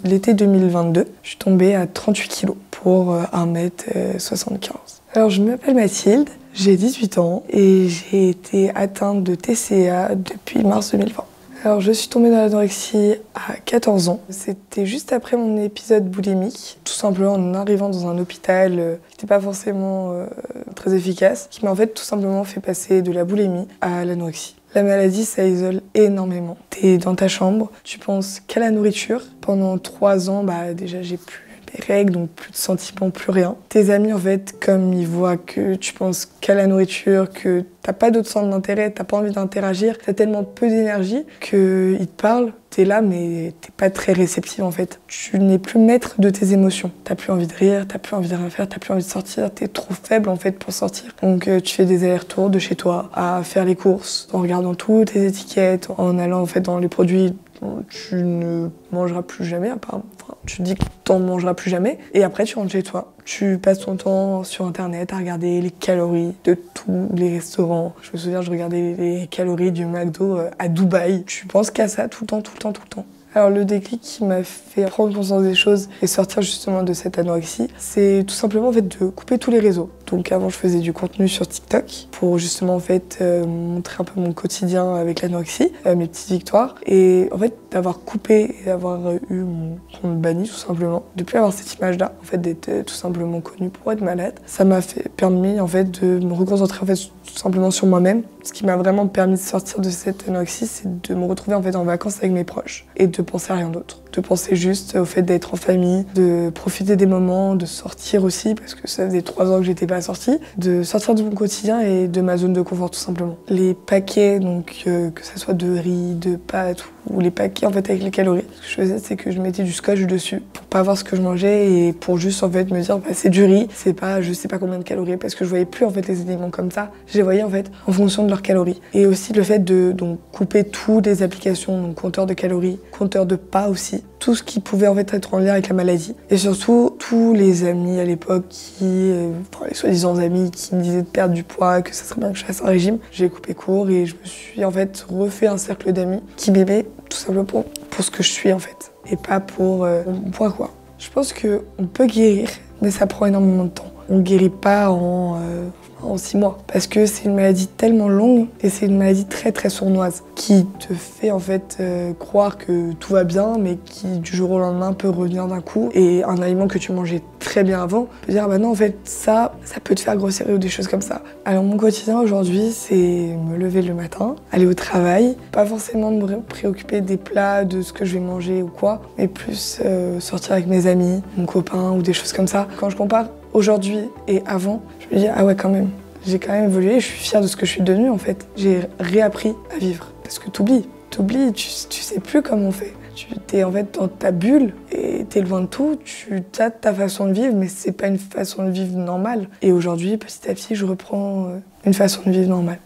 l'été 2022, je suis tombée à 38 kilos pour 1m75. Alors je m'appelle Mathilde, j'ai 18 ans et j'ai été atteinte de TCA depuis mars 2020. Alors je suis tombée dans l'anorexie à 14 ans. C'était juste après mon épisode boulimique, tout simplement en arrivant dans un hôpital qui n'était pas forcément très efficace, qui m'a en fait tout simplement fait passer de la boulimie à l'anorexie. La maladie, ça isole énormément. T'es dans ta chambre, tu penses qu'à la nourriture. Pendant 3 ans, déjà j'ai plus mes règles, donc plus de sentiments, plus rien. Tes amis, en fait, comme ils voient que tu penses qu'à la nourriture, que t'as pas d'autre centre d'intérêt, t'as pas envie d'interagir, t'as tellement peu d'énergie qu'ils te parlent, t'es là mais t'es pas très réceptive en fait. Tu n'es plus maître de tes émotions. T'as plus envie de rire, t'as plus envie de rien faire, t'as plus envie de sortir, t'es trop faible en fait pour sortir. Donc tu fais des allers-retours de chez toi à faire les courses, en regardant toutes les étiquettes, en allant en fait dans les produits dont tu ne mangeras plus jamais, tu dis que t'en mangeras plus jamais, et après tu rentres chez toi. Tu passes ton temps sur internet à regarder les calories de tous les restaurants. Je me souviens, je regardais les calories du McDo à Dubaï. Tu penses qu'à ça tout le temps, tout le temps, tout le temps. Alors le déclic qui m'a fait prendre conscience des choses et sortir justement de cette anorexie, c'est tout simplement en fait de couper tous les réseaux. Donc avant je faisais du contenu sur TikTok pour justement en fait montrer un peu mon quotidien avec l'anorexie, mes petites victoires, et en fait d'avoir coupé et d'avoir eu mon compte banni tout simplement, de plus avoir cette image-là, en fait d'être tout simplement connue pour être malade, ça m'a permis en fait de me reconcentrer en fait tout simplement sur moi-même. Ce qui m'a vraiment permis de sortir de cette anorexie, c'est de me retrouver en fait en vacances avec mes proches et de penser à rien d'autre. De penser juste au fait d'être en famille, de profiter des moments, de sortir aussi, parce que ça faisait 3 ans que j'étais pas sortie, de sortir de mon quotidien et de ma zone de confort tout simplement. Les paquets, donc que ça soit de riz, de pâtes ou les paquets en fait avec les calories, ce que je faisais c'est que je mettais du scotch dessus pour pas voir ce que je mangeais et pour juste en fait me dire c'est du riz, c'est pas je sais pas combien de calories, parce que je voyais plus en fait les aliments comme ça, je les voyais en fait en fonction de leurs calories. Et aussi le fait de donc couper toutes les applications, donc compteur de calories, compteur de pas aussi, tout ce qui pouvait en fait être en lien avec la maladie. Et surtout, tous les amis à l'époque les soi-disant amis qui me disaient de perdre du poids, que ça serait bien que je fasse un régime, j'ai coupé court et je me suis en fait refait un cercle d'amis qui m'aimaient tout simplement pour ce que je suis en fait, et pas pour mon poids quoi. Je pense qu'on peut guérir, mais ça prend énormément de temps. On ne guérit pas en 6 mois, parce que c'est une maladie tellement longue et c'est une maladie très très sournoise qui te fait en fait croire que tout va bien, mais qui du jour au lendemain peut revenir d'un coup, et un aliment que tu mangeais très bien avant peut dire bah non en fait ça peut te faire grossir ou des choses comme ça. Alors mon quotidien aujourd'hui, c'est me lever le matin, aller au travail, pas forcément me préoccuper des plats, de ce que je vais manger ou quoi, mais plus sortir avec mes amis, mon copain ou des choses comme ça. Quand je compare aujourd'hui et avant, je me dis ah ouais quand même, j'ai quand même évolué, je suis fière de ce que je suis devenue en fait. J'ai réappris à vivre, parce que t'oublies, tu sais plus comment on fait. Tu t'es en fait dans ta bulle et t'es loin de tout, tu as ta façon de vivre, mais c'est pas une façon de vivre normale. Et aujourd'hui, petit à petit, je reprends une façon de vivre normale.